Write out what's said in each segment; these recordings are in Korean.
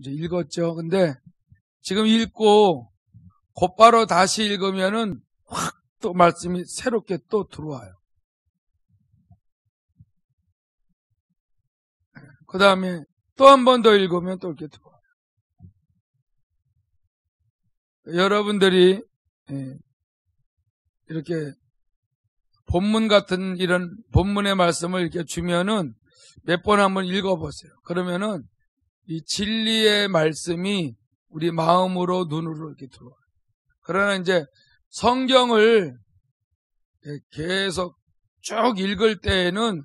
이제 읽었죠. 근데 지금 읽고 곧바로 다시 읽으면은 확 또 말씀이 새롭게 또 들어와요. 그 다음에 또 한 번 더 읽으면 또 이렇게 들어와요. 여러분들이 이렇게 본문 같은 이런 본문의 말씀을 이렇게 주면은 몇 번 한번 읽어보세요. 그러면은 이 진리의 말씀이 우리 마음으로 눈으로 이렇게 들어와요. 그러나 이제 성경을 계속 쭉 읽을 때에는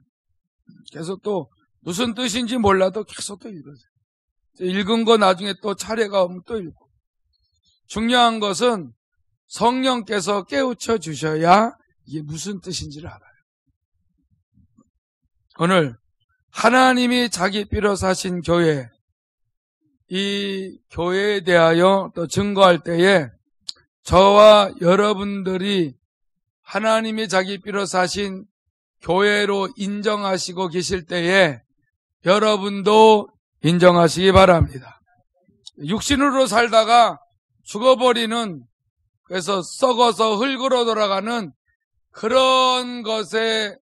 계속 또 무슨 뜻인지 몰라도 계속 또 읽으세요. 읽은 거 나중에 또 차례가 오면 또 읽고. 중요한 것은 성령께서 깨우쳐 주셔야 이게 무슨 뜻인지를 알아요. 오늘 하나님이 자기 삐로 사신 교회, 이 교회에 대하여 또 증거할 때에 저와 여러분들이 하나님이 자기 삐로 사신 교회로 인정하시고 계실 때에 여러분도 인정하시기 바랍니다. 육신으로 살다가 죽어버리는, 그래서 썩어서 흙으로 돌아가는 그런 것에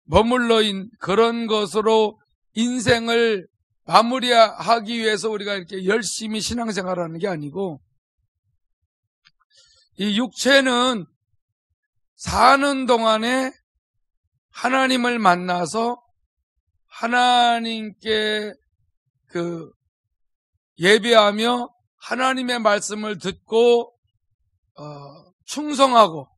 머물러 있는 그런 것으로 인생을 마무리하기 위해서 우리가 이렇게 열심히 신앙생활하는 게 아니고, 이 육체는 사는 동안에 하나님을 만나서 하나님께 예배하며 하나님의 말씀을 듣고 충성하고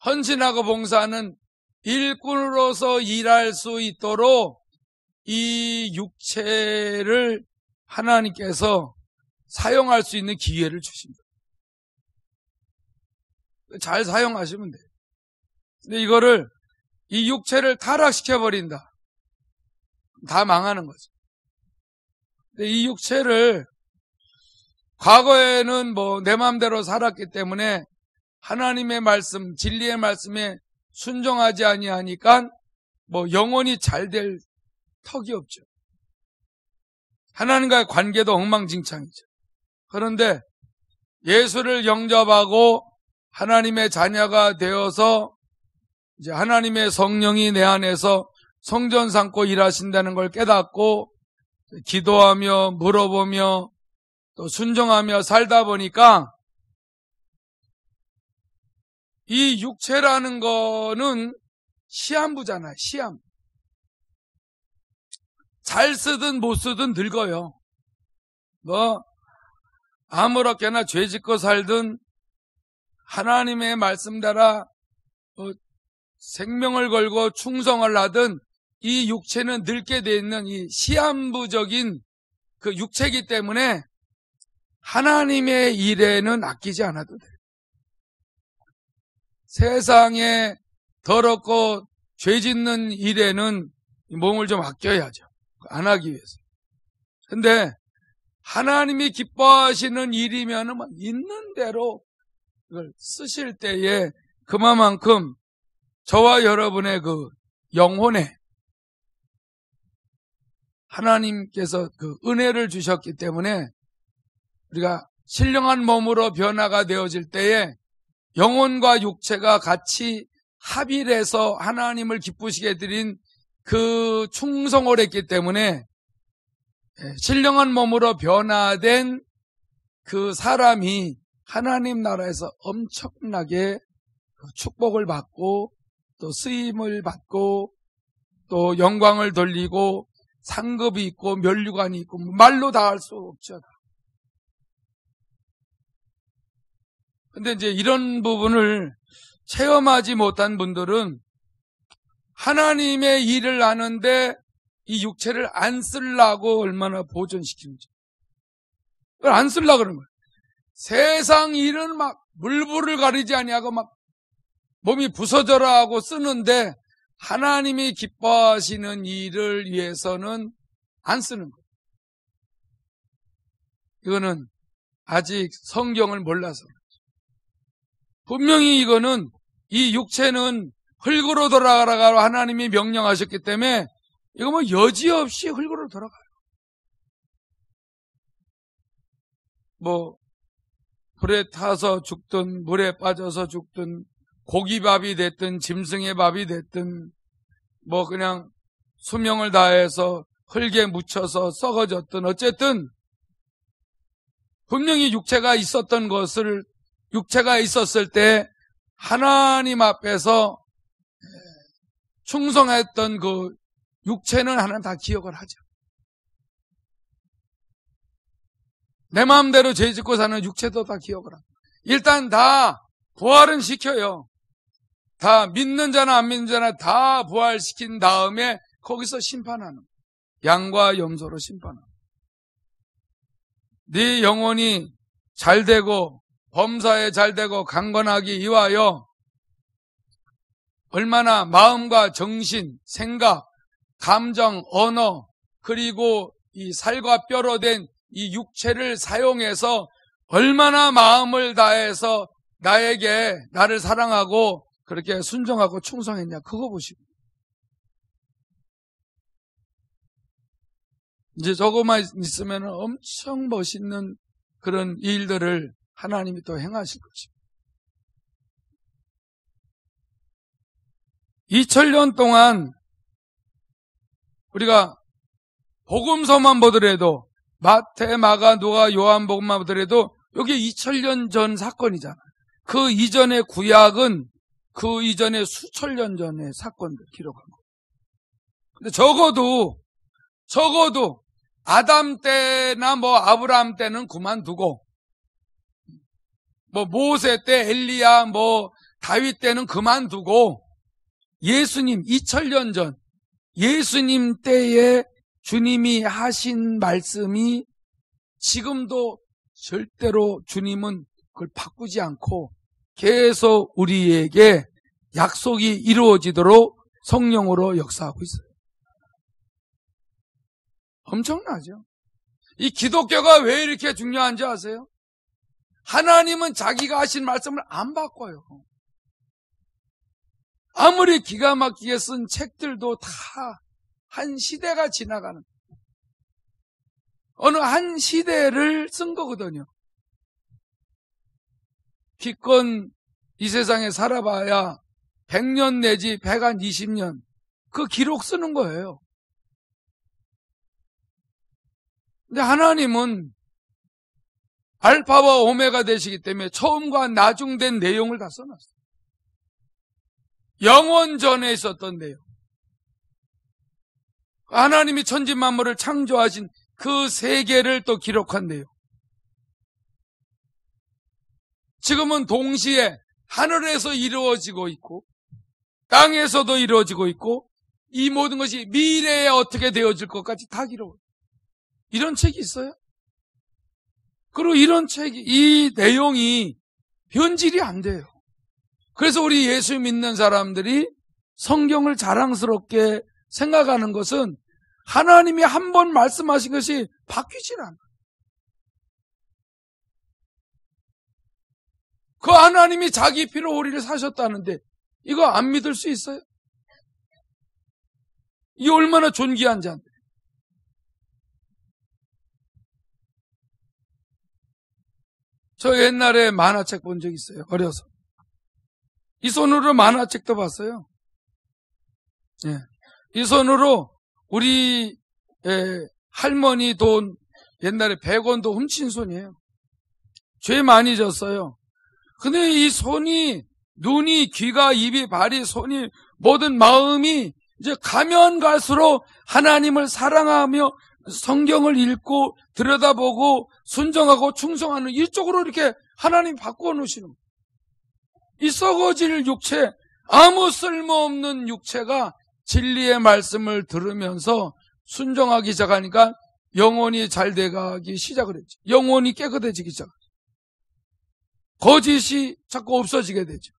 헌신하고 봉사하는 일꾼으로서 일할 수 있도록 이 육체를 하나님께서 사용할 수 있는 기회를 주십니다. 잘 사용하시면 돼요. 근데 이거를, 이 육체를 타락시켜버린다, 다 망하는 거죠. 근데 이 육체를 과거에는 내 마음대로 살았기 때문에 하나님의 말씀, 진리의 말씀에 순종하지 아니하니까 영원히 잘 될 턱이 없죠. 하나님과의 관계도 엉망진창이죠. 그런데 예수를 영접하고 하나님의 자녀가 되어서 이제 하나님의 성령이 내 안에서 성전 삼고 일하신다는 걸 깨닫고 기도하며 물어보며 또 순종하며 살다 보니까 이 육체라는 거는 시한부잖아요. 시한. 잘 쓰든 못 쓰든 늙어요. 아무렇게나 죄 짓고 살든 하나님의 말씀 따라 생명을 걸고 충성을 하든 이 육체는 늙게 돼 있는 이 시한부적인 그 육체이기 때문에 하나님의 일에는 아끼지 않아도 돼요. 세상에 더럽고 죄 짓는 일에는 몸을 좀 아껴야죠. 안 하기 위해서. 근데 하나님이 기뻐하시는 일이면 있는 대로 그걸 쓰실 때에 그만큼 저와 여러분의 그 영혼에 하나님께서 그 은혜를 주셨기 때문에 우리가 신령한 몸으로 변화가 되어질 때에 영혼과 육체가 같이 합의를 해서 하나님을 기쁘시게 드린 그 충성을 했기 때문에 신령한 몸으로 변화된 그 사람이 하나님 나라에서 엄청나게 축복을 받고 또 쓰임을 받고 또 영광을 돌리고 상급이 있고 면류관이 있고 말로 다 할 수 없죠. 근데 이제 이런 부분을 체험하지 못한 분들은 하나님의 일을 하는데 이 육체를 안 쓰려고 얼마나 보존시키는지. 그걸 안 쓰려고 그러는 거예요. 세상 일은 막 물불을 가리지 아니하고 막 몸이 부서져라 하고 쓰는데 하나님이 기뻐하시는 일을 위해서는 안 쓰는 거예요. 이거는 아직 성경을 몰라서 그렇죠. 분명히 이거는 이 육체는 흙으로 돌아가라고 하나님이 명령하셨기 때문에 이거 여지없이 흙으로 돌아가요. 불에 타서 죽든 물에 빠져서 죽든 고기밥이 됐든 짐승의 밥이 됐든 그냥 수명을 다해서 흙에 묻혀서 썩어졌든 어쨌든 분명히 육체가 있었을 때 하나님 앞에서 충성했던 그 육체는 하나님 다 기억을 하죠. 내 마음대로 죄 짓고 사는 육체도 다 기억을 합니다. 일단 다 부활은 시켜요. 다 믿는 자나 안 믿는 자나 다 부활시킨 다음에 거기서 심판하는, 양과 염소로 심판하는. 네 영혼이 잘되고 범사에 잘되고 강건하기 위하여 얼마나 마음과 정신, 생각, 감정, 언어, 그리고 이 살과 뼈로 된 이 육체를 사용해서 얼마나 마음을 다해서 나를 사랑하고 그렇게 순종하고 충성했냐, 그거 보시고. 이제 저거만 있으면 엄청 멋있는 그런 일들을 하나님이 또 행하실 것입니다. 2000년 동안 우리가 복음서만 보더라도 마태, 마가, 누가, 요한복음만 보더라도 이게 2000년 전 사건이잖아요. 그 이전의 구약은 그 이전에 수천 년 전의 사건들 기록한 거예요. 근데 적어도 아담 때나 아브라함 때는 그만두고 모세 때, 엘리야, 다윗 때는 그만두고 예수님 2000년 전 예수님 때에 주님이 하신 말씀이 지금도 절대로 주님은 그걸 바꾸지 않고 계속 우리에게 약속이 이루어지도록 성령으로 역사하고 있어요. 엄청나죠? 이 기독교가 왜 이렇게 중요한지 아세요? 하나님은 자기가 하신 말씀을 안 바꿔요. 아무리 기가 막히게 쓴 책들도 다 한 시대가 지나가는, 어느 한 시대를 쓴 거거든요. 기껏 이 세상에 살아봐야 100년 내지 120년 그 기록 쓰는 거예요. 근데 하나님은 알파와 오메가 되시기 때문에 처음과 나중된 내용을 다 써놨어요. 영원 전에 있었던 내용. 하나님이 천지만물을 창조하신 그 세계를 또 기록한 내용. 지금은 동시에 하늘에서 이루어지고 있고 땅에서도 이루어지고 있고 이 모든 것이 미래에 어떻게 되어질 것까지 다 기록해요. 이런 책이 있어요? 그리고 이런 책이, 이 내용이 변질이 안 돼요. 그래서 우리 예수 믿는 사람들이 성경을 자랑스럽게 생각하는 것은 하나님이 한 번 말씀하신 것이 바뀌질 않아요. 그 하나님이 자기 피로 우리를 사셨다는데 이거 안 믿을 수 있어요? 이게 얼마나 존귀한 자인데. 저 옛날에 만화책 본 적 있어요. 어려서. 이 손으로 만화책도 봤어요. 예. 이 손으로 우리 할머니 돈 옛날에 100원도 훔친 손이에요. 죄 많이 졌어요. 근데 이 손이, 눈이, 귀가, 입이, 발이, 손이, 모든 마음이 이제 가면 갈수록 하나님을 사랑하며 성경을 읽고 들여다보고 순종하고 충성하는 이쪽으로 이렇게 하나님 바꾸어 놓으시는 거예요. 이 썩어질 육체, 아무 쓸모없는 육체가 진리의 말씀을 들으면서 순종하기 시작하니까 영혼이 잘 돼가기 시작을 했죠. 영혼이 깨끗해지기 시작하죠. 거짓이 자꾸 없어지게 되죠.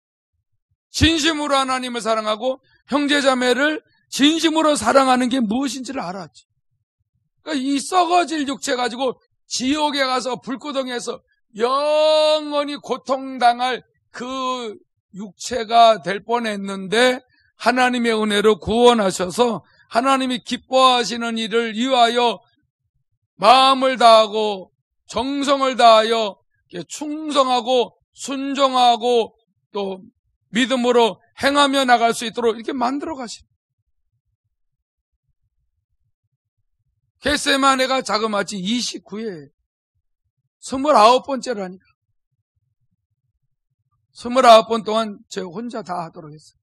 진심으로 하나님을 사랑하고 형제자매를 진심으로 사랑하는 게 무엇인지를 알았죠. 그러니까 이 썩어질 육체 가지고 지옥에 가서 불구덩이에서 영원히 고통당할 그 육체가 될 뻔했는데 하나님의 은혜로 구원하셔서 하나님이 기뻐하시는 일을 위하여 마음을 다하고 정성을 다하여 충성하고 순종하고 또 믿음으로 행하며 나갈 수 있도록 이렇게 만들어 가십니다. 겟세마네가 자그마치 29회 29번째라니까. 29번 동안 제가 혼자 다 하도록 했어요.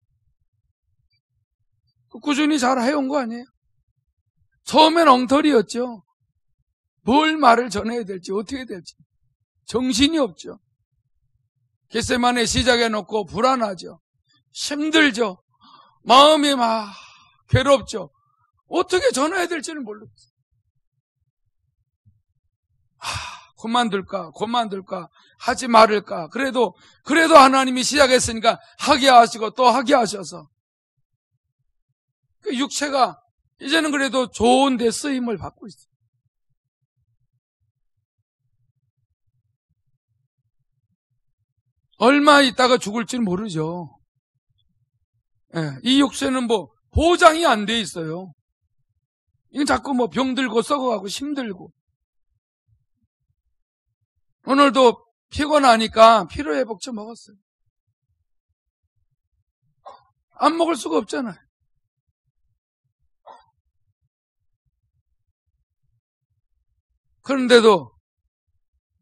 꾸준히 잘 해온 거 아니에요? 처음엔 엉터리였죠. 뭘 말을 전해야 될지 어떻게 될지 정신이 없죠. 겟세마네 시작해놓고 불안하죠. 힘들죠. 마음이 막 괴롭죠. 어떻게 전해야 될지는 모르겠어요. 그만둘까 하지 말을까. 그래도 하나님이 시작했으니까 하게 하시고 또 하게 하셔서 그 육체가 이제는 그래도 좋은 데 쓰임을 받고 있어요. 얼마 있다가 죽을지는 모르죠. 예, 이 육체는 보장이 안 돼 있어요. 이건 자꾸 병들고 썩어가고 힘들고. 오늘도 피곤하니까 피로회복제 먹었어요. 안 먹을 수가 없잖아요. 그런데도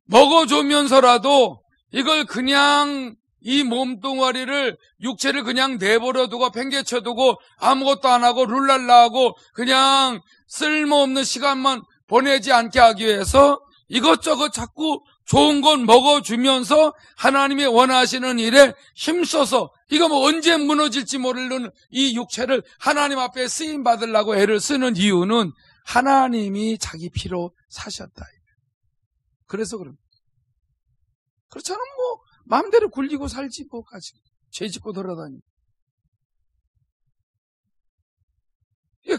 먹어주면서라도 이걸 그냥 이 몸뚱아리를 육체를 그냥 내버려두고 팽개쳐두고 아무것도 안 하고 룰랄라 하고 그냥 쓸모없는 시간만 보내지 않게 하기 위해서 이것저것 자꾸 좋은 건 먹어주면서 하나님이 원하시는 일에 힘써서 이거 언제 무너질지 모르는 이 육체를 하나님 앞에 쓰임 받으려고 애를 쓰는 이유는 하나님이 자기 피로 사셨다. 그래서 그럽니다. 그렇잖아 마음대로 굴리고 살지 뭐까지 죄 짓고 돌아다니고.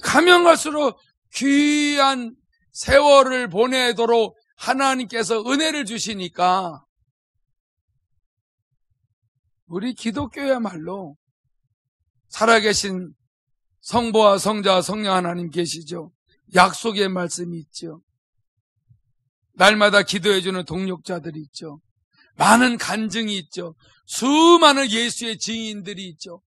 가면 갈수록 귀한 세월을 보내도록 하나님께서 은혜를 주시니까 우리 기독교야말로 살아계신 성부와 성자와 성령 하나님 계시죠. 약속의 말씀이 있죠. 날마다 기도해주는 동력자들이 있죠. 많은 간증이 있죠. 수많은 예수의 증인들이 있죠.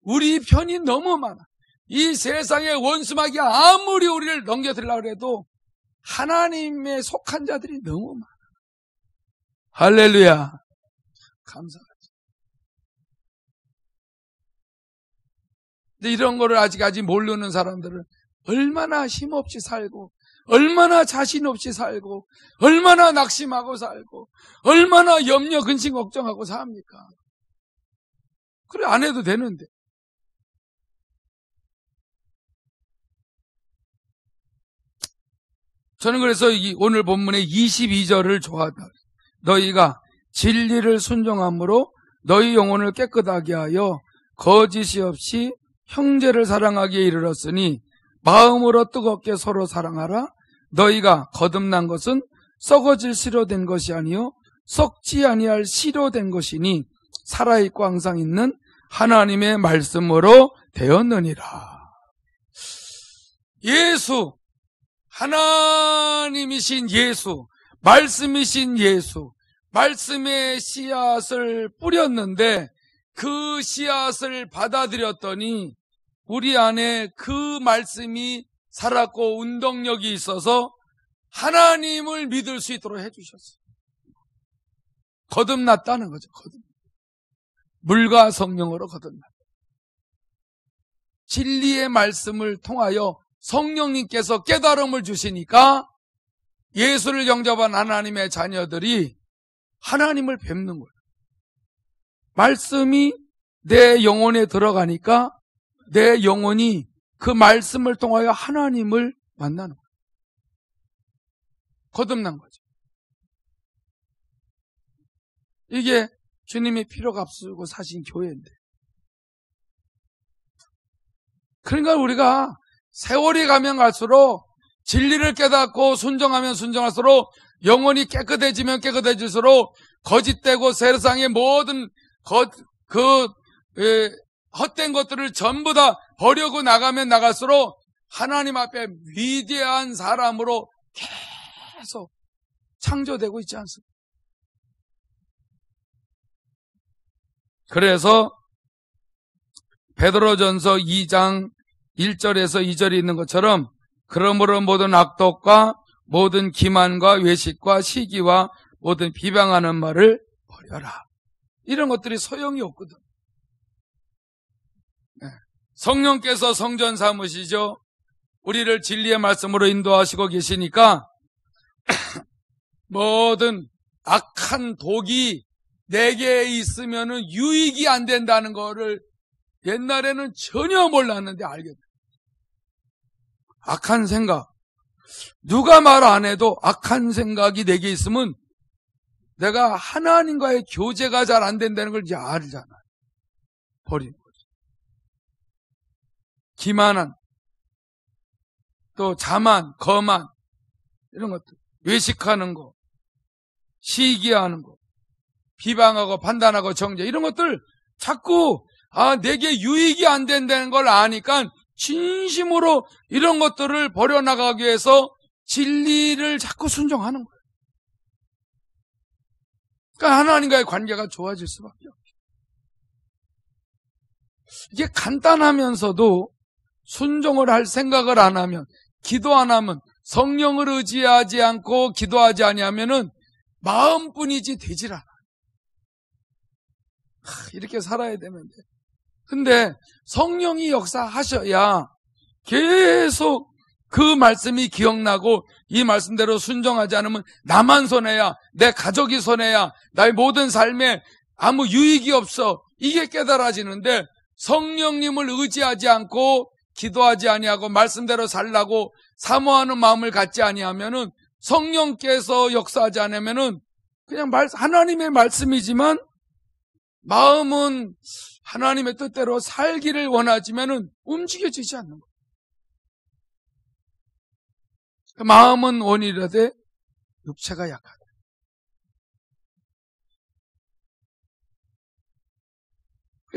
우리 편이 너무 많아. 이 세상의 원수마귀가 아무리 우리를 넘겨들려고 해도 하나님에 속한 자들이 너무 많아. 할렐루야. 감사하죠. 근데 이런 거를 아직 모르는 사람들은 얼마나 힘없이 살고 얼마나 자신 없이 살고 얼마나 낙심하고 살고 얼마나 염려 근심 걱정하고 삽니까? 그래 안 해도 되는데. 저는 그래서 오늘 본문의 22절을 좋아하다. 너희가 진리를 순종함으로 너희 영혼을 깨끗하게 하여 거짓이 없이 형제를 사랑하기에 이르렀으니 마음으로 뜨겁게 서로 사랑하라. 너희가 거듭난 것은 썩어질 씨로 된 것이 아니요 썩지 아니할 씨로 된 것이니 살아있고 항상 있는 하나님의 말씀으로 되었느니라. 예수, 하나님이신 예수, 말씀이신 예수, 말씀의 씨앗을 뿌렸는데 그 씨앗을 받아들였더니 우리 안에 그 말씀이 살았고 운동력이 있어서 하나님을 믿을 수 있도록 해주셨어요. 거듭났다는 거죠. 물과 성령으로 거듭났다. 진리의 말씀을 통하여 성령님께서 깨달음을 주시니까 예수를 영접한 하나님의 자녀들이 하나님을 뵙는 거예요. 말씀이 내 영혼에 들어가니까 내 영혼이 그 말씀을 통하여 하나님을 만나는 거예요. 거듭난 거죠. 이게 주님이 피로 값쓰고 사신 교회인데. 그러니까 우리가 세월이 가면 갈수록 진리를 깨닫고 순종하면 순종할수록 영혼이 깨끗해지면 깨끗해질수록 거짓되고 세상의 모든 헛된 것들을 전부 다 버리고 나가면 나갈수록 하나님 앞에 위대한 사람으로 계속 창조되고 있지 않습니까? 그래서 베드로전서 2장 1절에서 2절이 있는 것처럼 그러므로 모든 악독과 모든 기만과 외식과 시기와 모든 비방하는 말을 버려라. 이런 것들이 소용이 없거든. 성령께서 성전 삼으시죠. 우리를 진리의 말씀으로 인도하시고 계시니까 모든 악한 독이 내게 있으면은 유익이 안 된다는 거를 옛날에는 전혀 몰랐는데 알게 돼. 악한 생각. 누가 말 안 해도 악한 생각이 내게 있으면 내가 하나님과의 교제가 잘 안 된다는 걸 이제 알잖아. 버리는 거죠. 기만한, 또 자만, 거만, 이런 것들. 외식하는 거, 시기하는 거, 비방하고 판단하고 정죄, 이런 것들 자꾸 내게 유익이 안 된다는 걸 아니까 진심으로 이런 것들을 버려나가기 위해서 진리를 자꾸 순종하는 거예요. 그러니까 하나님과의 관계가 좋아질 수밖에 없죠. 이게 간단하면서도 순종을 할 생각을 안 하면, 기도 안 하면, 성령을 의지하지 않고 기도하지 아니하면은 마음뿐이지 되질 않아. 이렇게 살아야 되는데. 근데 성령이 역사하셔야 계속 그 말씀이 기억나고 이 말씀대로 순종하지 않으면 나만 손해야, 내 가족이 손해야, 나의 모든 삶에 아무 유익이 없어. 이게 깨달아지는데 성령님을 의지하지 않고 기도하지 아니하고 말씀대로 살라고 사모하는 마음을 갖지 아니하면은 성령께서 역사하지 않으면은 그냥 하나님의 말씀이지만 마음은 하나님의 뜻대로 살기를 원하지만은 움직여지지 않는 거예요. 마음은 원이라되 육체가 약하다.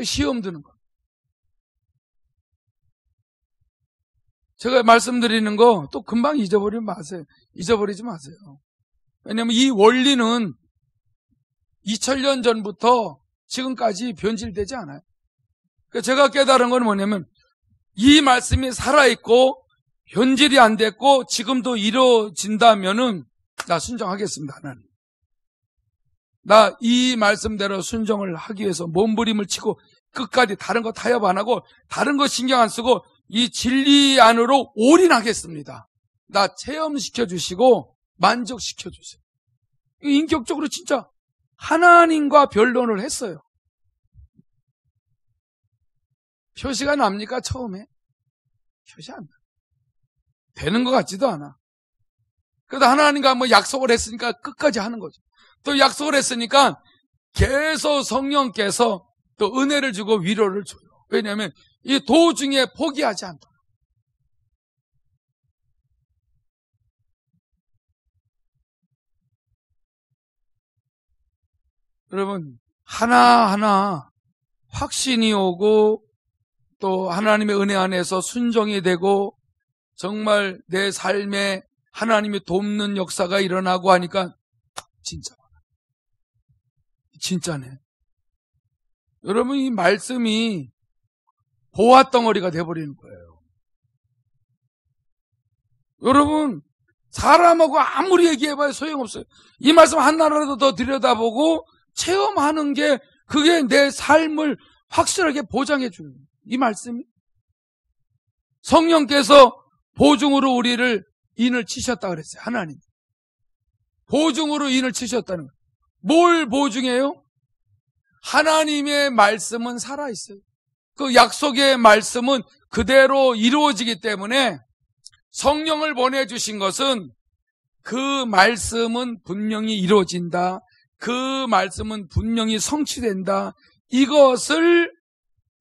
시험 드는 거. 제가 말씀드리는 거 또 금방 잊어버리지 마세요. 왜냐하면 이 원리는 2000년 전부터 지금까지 변질되지 않아요. 그러니까 제가 깨달은 건 뭐냐면 이 말씀이 살아있고 변질이 안 됐고 지금도 이루어진다면은 나 순종하겠습니다. 하나님. 나 이 말씀대로 순종을 하기 위해서 몸부림을 치고 끝까지 다른 거 타협 안 하고 다른 거 신경 안 쓰고 이 진리 안으로 올인하겠습니다. 나 체험시켜 주시고 만족시켜 주세요. 인격적으로 진짜 하나님과 변론을 했어요. 표시가 납니까? 처음에? 표시 안 나. 되는 것 같지도 않아. 그래도 하나님과 뭐 약속을 했으니까 끝까지 하는 거죠. 또 약속을 했으니까 계속 성령께서 또 은혜를 주고 위로를 줘요. 왜냐하면 이 도중에 포기하지 않도록. 여러분, 하나하나 확신이 오고 또 하나님의 은혜 안에서 순종이 되고 정말 내 삶에 하나님이 돕는 역사가 일어나고 하니까 진짜네. 여러분, 이 말씀이 보화덩어리가 돼버리는 거예요. 여러분, 사람하고 아무리 얘기해봐야 소용없어요. 이 말씀 하나라도 더 들여다보고 체험하는 게 그게 내 삶을 확실하게 보장해줘요. 이 말씀이. 성령께서 보증으로 우리를 인을 치셨다 그랬어요. 하나님. 보증으로 인을 치셨다는 거예요. 뭘 보증해요? 하나님의 말씀은 살아있어요. 그 약속의 말씀은 그대로 이루어지기 때문에 성령을 보내주신 것은 그 말씀은 분명히 이루어진다. 그 말씀은 분명히 성취된다. 이것을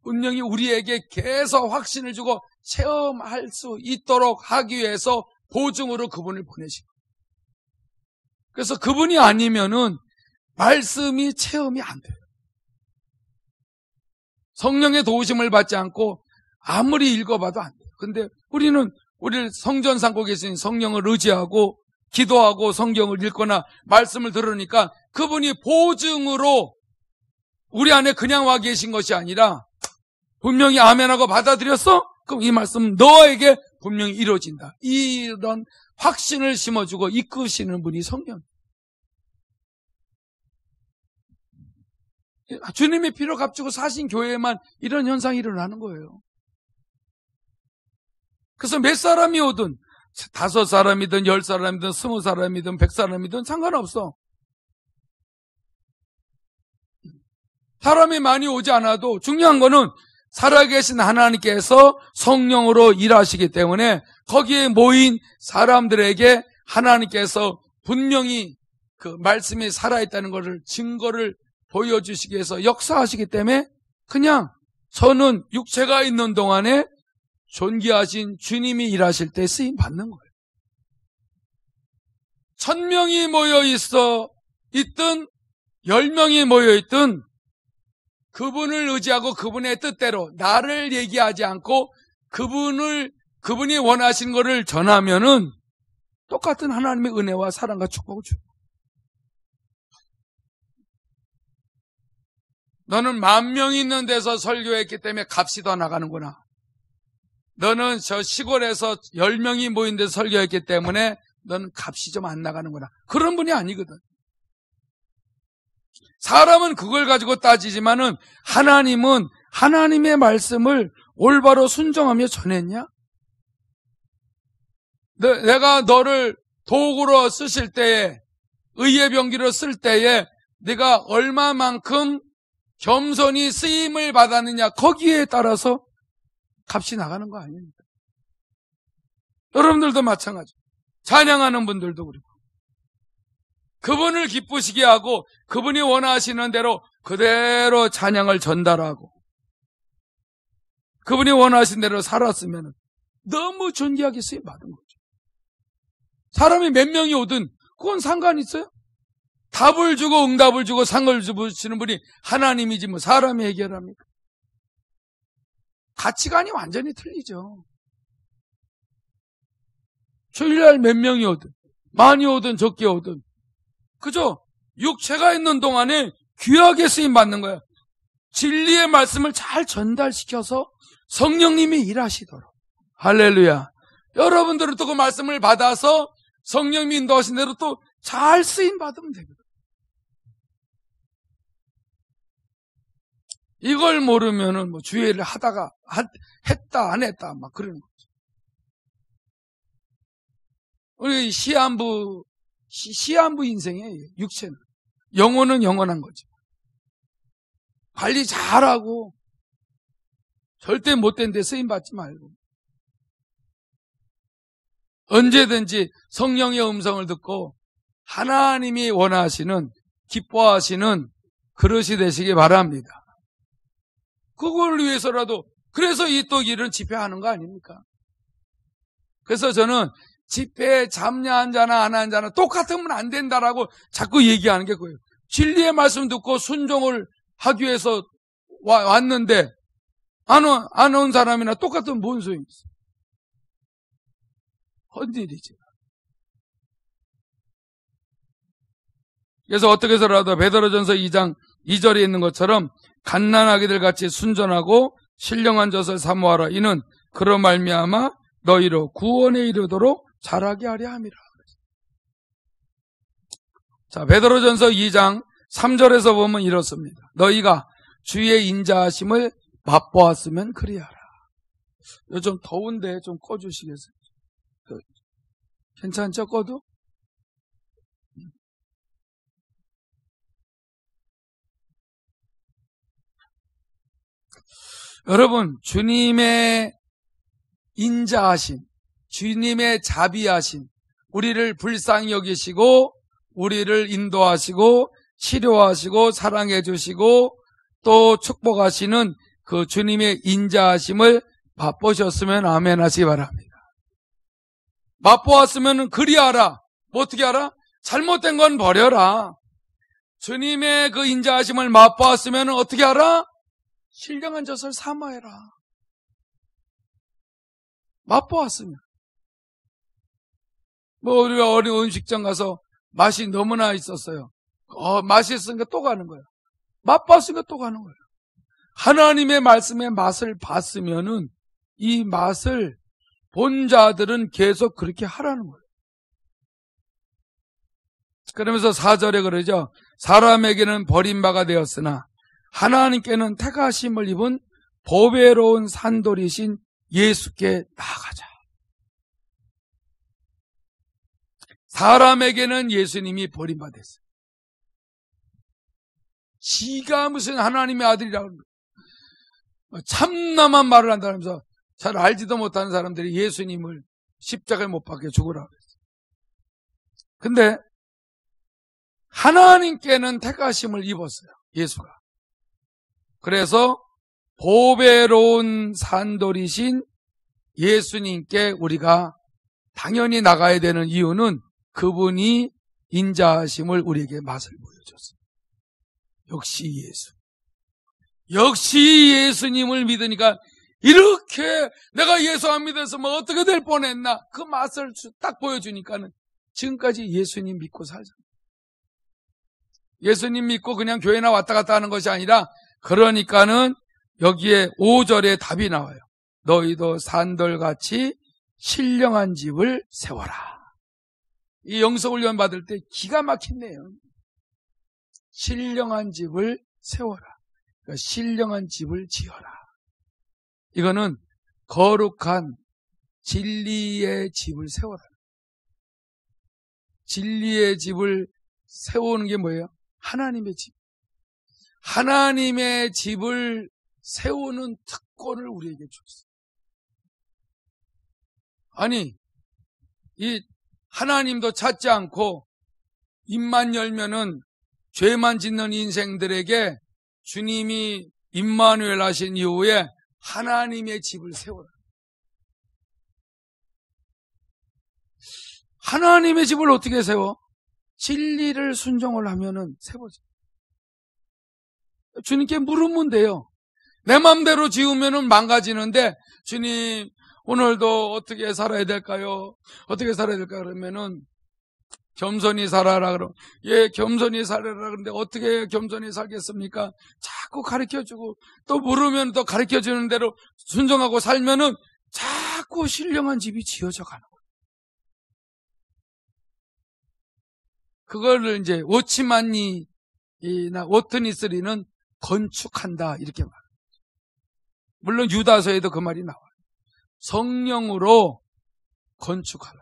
분명히 우리에게 계속 확신을 주고 체험할 수 있도록 하기 위해서 보증으로 그분을 보내신 거예요. 그래서 그분이 아니면은 말씀이 체험이 안 돼요. 성령의 도우심을 받지 않고 아무리 읽어봐도 안 돼요. 근데 우리 성전 삼고 계신 성령을 의지하고 기도하고 성경을 읽거나 말씀을 들으니까 그분이 보증으로 우리 안에 그냥 와 계신 것이 아니라 분명히 아멘하고 받아들였어? 그럼 이 말씀은 너에게 분명히 이루어진다. 이런 확신을 심어주고 이끄시는 분이 성령. 주님의 피로 값주고 사신 교회에만 이런 현상이 일어나는 거예요. 그래서 몇 사람이 오든 5사람이든 10사람이든 20사람이든 100사람이든 상관없어. 사람이 많이 오지 않아도 중요한 거는 살아계신 하나님께서 성령으로 일하시기 때문에 거기에 모인 사람들에게 하나님께서 분명히 그 말씀이 살아있다는 것을 증거를 보여주시기 위해서 역사하시기 때문에 그냥 저는 육체가 있는 동안에 존귀하신 주님이 일하실 때 쓰임 받는 거예요. 1000명이 모여 있든 10명이 모여 있든 그분을 의지하고 그분의 뜻대로 나를 얘기하지 않고 그분이 원하신 것을 전하면은 똑같은 하나님의 은혜와 사랑과 축복을 줘요. 너는 10,000명이 있는 데서 설교했기 때문에 값이 더 나가는구나. 너는 저 시골에서 10명이 모인 데서 설교했기 때문에 너는 값이 좀 안 나가는구나. 그런 분이 아니거든. 사람은 그걸 가지고 따지지만은 하나님은 하나님의 말씀을 올바로 순종하며 전했냐? 내가 너를 도구로 쓰실 때에, 의의 병기로 쓸 때에 네가 얼마만큼 겸손히 쓰임을 받았느냐, 거기에 따라서 값이 나가는 거 아닙니까? 여러분들도 마찬가지. 찬양하는 분들도 그리고 그분을 기쁘시게 하고 그분이 원하시는 대로 그대로 찬양을 전달하고 그분이 원하신 대로 살았으면 너무 존귀하게 쓰임 받은 거죠. 사람이 몇 명이 오든 그건 상관이 있어요? 답을 주고 응답을 주고 상을 주시는 분이 하나님이지 뭐 사람이 해결합니까? 가치관이 완전히 틀리죠. 주일날 몇 명이 오든 많이 오든 적게 오든 그죠? 육체가 있는 동안에 귀하게 쓰임 받는 거야. 진리의 말씀을 잘 전달시켜서 성령님이 일하시도록. 할렐루야. 여러분들은 또 그 말씀을 받아서 성령님이 인도하신 대로 또 잘 쓰임 받으면 되거든. 이걸 모르면은 뭐 주의를 하다가 했다 안 했다 막 그러는 거죠. 우리 시한부 인생이에요. 육체는. 영혼은 영원한 거죠. 관리 잘하고 절대 못된 데 쓰임 받지 말고 언제든지 성령의 음성을 듣고 하나님이 원하시는 기뻐하시는 그릇이 되시기 바랍니다. 그걸 위해서라도 그래서 이 또 일은 집회하는 거 아닙니까? 그래서 저는 집회에 잡냐 한 자나 안 한 자나 똑같으면 안 된다라고 자꾸 얘기하는 게 그거예요. 진리의 말씀 듣고 순종을 하기 위해서 왔는데 안 온 사람이나 똑같으면 뭔 소용이 있어요? 헛일이지. 그래서 어떻게 해서라도 베드로전서 2장 2절에 있는 것처럼 갓난아기들 같이 순전하고 신령한 젖을 사모하라. 이는 그로 말미암아 너희로 구원에 이르도록 자라게 하려 함이라. 자, 베드로전서 2장 3절에서 보면 이렇습니다. 너희가 주의 인자하심을 맛보았으면 그리하라. 요즘 더운데 좀 꺼주시겠어요? 괜찮죠? 꺼도? 여러분, 주님의 인자하심, 주님의 자비하심, 우리를 불쌍히 여기시고 우리를 인도하시고 치료하시고 사랑해 주시고 또 축복하시는 그 주님의 인자하심을 맛보셨으면 아멘 하시기 바랍니다. 맛보았으면 그리하라. 뭐 어떻게 하라? 잘못된 건 버려라. 주님의 그 인자하심을 맛보았으면 어떻게 하라? 신령한 젖을 사모해라. 맛보았으면. 우리가 어린 음식점 가서 맛이 너무나 있었어요. 맛있으니까 또 가는 거예요. 맛봤으니까 또 가는 거예요. 하나님의 말씀의 맛을 봤으면은 이 맛을 본 자들은 계속 그렇게 하라는 거예요. 그러면서 4절에 그러죠. 사람에게는 버림바가 되었으나 하나님께는 택하심을 입은 보배로운 산돌이신 예수께 나아가자. 사람에게는 예수님이 버림받았어요. 지가 무슨 하나님의 아들이라고 참남한 말을 한다면서 잘 알지도 못하는 사람들이 예수님을 십자가에 못 박혀 죽으라고 그랬어요. 근데 하나님께는 택하심을 입었어요. 예수가. 그래서 보배로운 산돌이신 예수님께 우리가 당연히 나가야 되는 이유는 그분이 인자하심을 우리에게 맛을 보여줬어요. 역시 예수. 역시 예수님을 믿으니까 이렇게 내가 예수 안 믿어서 뭐 어떻게 될 뻔했나 그 맛을 딱 보여주니까는 지금까지 예수님 믿고 살잖아요. 예수님 믿고 그냥 교회나 왔다 갔다 하는 것이 아니라 그러니까는 여기에 5절에 답이 나와요. 너희도 산돌같이 신령한 집을 세워라. 이 영성훈련 받을 때 기가 막힌네요. 신령한 집을 세워라. 그러니까 신령한 집을 지어라. 이거는 거룩한 진리의 집을 세워라. 진리의 집을 세우는 게 뭐예요? 하나님의 집. 하나님의 집을 세우는 특권을 우리에게 줬어요. 아니, 이 하나님도 찾지 않고 입만 열면은 죄만 짓는 인생들에게 주님이 임마누엘 하신 이후에 하나님의 집을 세워라. 하나님의 집을 어떻게 세워? 진리를 순종을 하면은 세워져. 주님께 물으면 돼요. 내 맘대로 지으면은 망가지는데 주님 오늘도 어떻게 살아야 될까요? 어떻게 살아야 될까? 그러면은 겸손히 살아라 그러면 예 겸손히 살아라 그러는데 어떻게 겸손히 살겠습니까? 자꾸 가르쳐주고 또 물으면 또 가르쳐주는 대로 순종하고 살면은 자꾸 신령한 집이 지어져 가는 거예요. 그거를 이제 워치만이나 워트니스리는 건축한다 이렇게 말해요. 물론 유다서에도 그 말이 나와요. 성령으로 건축하라.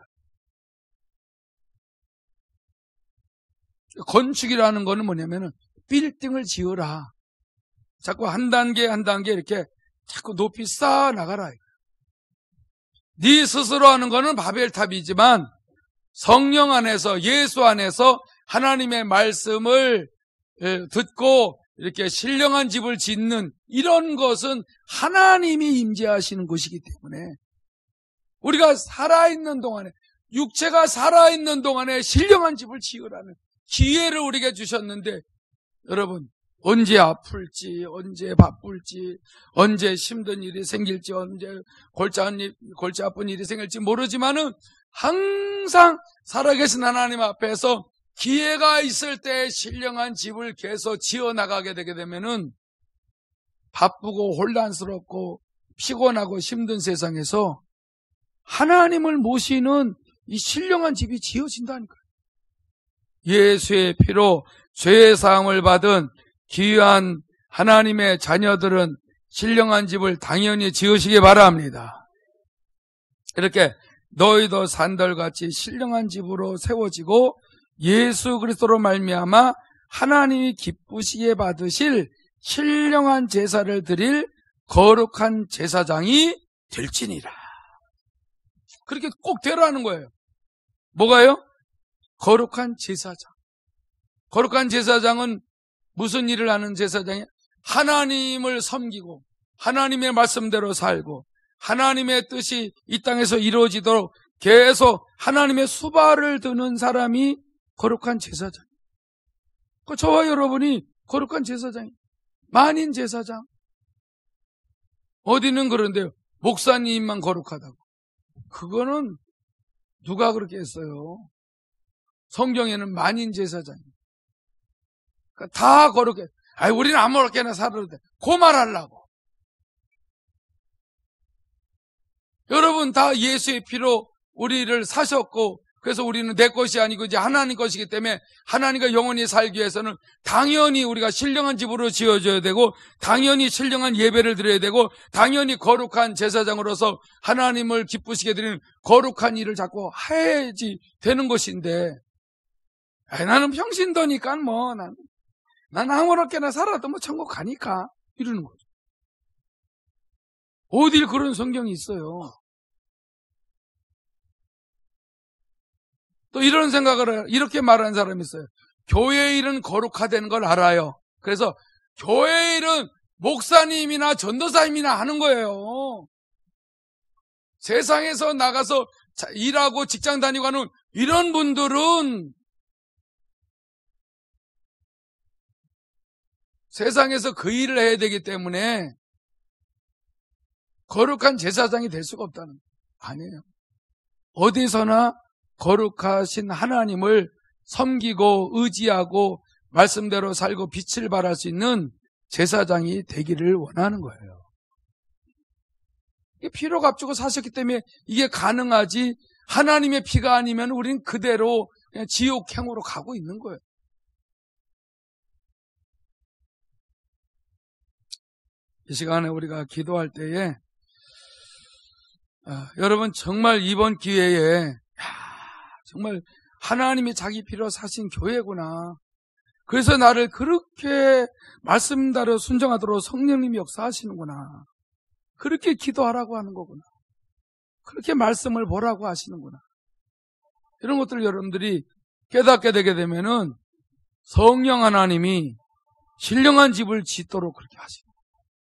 건축이라는 거는 뭐냐면은 빌딩을 지어라. 자꾸 한 단계 한 단계 이렇게 자꾸 높이 쌓아 나가라. 네 스스로 하는 거는 바벨탑이지만 성령 안에서 예수 안에서 하나님의 말씀을 듣고 이렇게 신령한 집을 짓는 이런 것은 하나님이 임재하시는 것이기 때문에 우리가 살아있는 동안에 육체가 살아있는 동안에 신령한 집을 지으라는 기회를 우리에게 주셨는데 여러분 언제 아플지 언제 바쁠지 언제 힘든 일이 생길지 언제 골치 아픈 일이 생길지 모르지만은 항상 살아계신 하나님 앞에서 기회가 있을 때 신령한 집을 계속 지어나가게 되게 되면은 바쁘고 혼란스럽고 피곤하고 힘든 세상에서 하나님을 모시는 이 신령한 집이 지어진다니까요. 예수의 피로 죄의 사함을 받은 귀한 하나님의 자녀들은 신령한 집을 당연히 지으시기 바랍니다. 이렇게 너희도 산돌같이 신령한 집으로 세워지고 예수 그리스도로 말미암아 하나님이 기쁘시게 받으실 신령한 제사를 드릴 거룩한 제사장이 될지니라. 그렇게 꼭 되라는 거예요. 뭐가요? 거룩한 제사장. 거룩한 제사장은 무슨 일을 하는 제사장이에요? 하나님을 섬기고 하나님의 말씀대로 살고 하나님의 뜻이 이 땅에서 이루어지도록 계속 하나님의 수발을 드는 사람이 거룩한 제사장. 저와 여러분이 거룩한 제사장이에요. 만인 제사장. 어디는 그런데요. 목사님만 거룩하다고. 그거는 누가 그렇게 했어요? 성경에는 만인 제사장이. 그러니까 다 거룩해. 아이, 우리는 아무렇게나 살아도 돼. 그 말하려고. 여러분 다 예수의 피로 우리를 사셨고, 그래서 우리는 내 것이 아니고 이제 하나님 것이기 때문에 하나님과 영원히 살기 위해서는 당연히 우리가 신령한 집으로 지어줘야 되고, 당연히 신령한 예배를 드려야 되고, 당연히 거룩한 제사장으로서 하나님을 기쁘시게 드리는 거룩한 일을 자꾸 해야지 되는 것인데, 나는 평신도니까 뭐 난 아무렇게나 살아도 뭐 천국 가니까 이러는 거죠. 어딜 그런 성경이 있어요. 또 이런 생각을 이렇게 말하는 사람이 있어요. 교회 일은 거룩하다는 걸 알아요. 그래서 교회 일은 목사님이나 전도사님이나 하는 거예요. 세상에서 나가서 일하고 직장 다니고 하는 이런 분들은 세상에서 그 일을 해야 되기 때문에 거룩한 제사장이 될 수가 없다는 거예요. 아니에요. 어디서나 거룩하신 하나님을 섬기고 의지하고 말씀대로 살고 빛을 발할 수 있는 제사장이 되기를 원하는 거예요. 피로 값주고 사셨기 때문에 이게 가능하지, 하나님의 피가 아니면 우리는 그대로 그냥 지옥행으로 가고 있는 거예요. 이 시간에 우리가 기도할 때에 여러분 정말 이번 기회에 정말 하나님이 자기 피로 사신 교회구나. 그래서 나를 그렇게 말씀대로 순종하도록 성령님이 역사하시는구나. 그렇게 기도하라고 하는 거구나. 그렇게 말씀을 보라고 하시는구나. 이런 것들을 여러분들이 깨닫게 되게 되면은 성령 하나님이 신령한 집을 짓도록 그렇게 하십니다.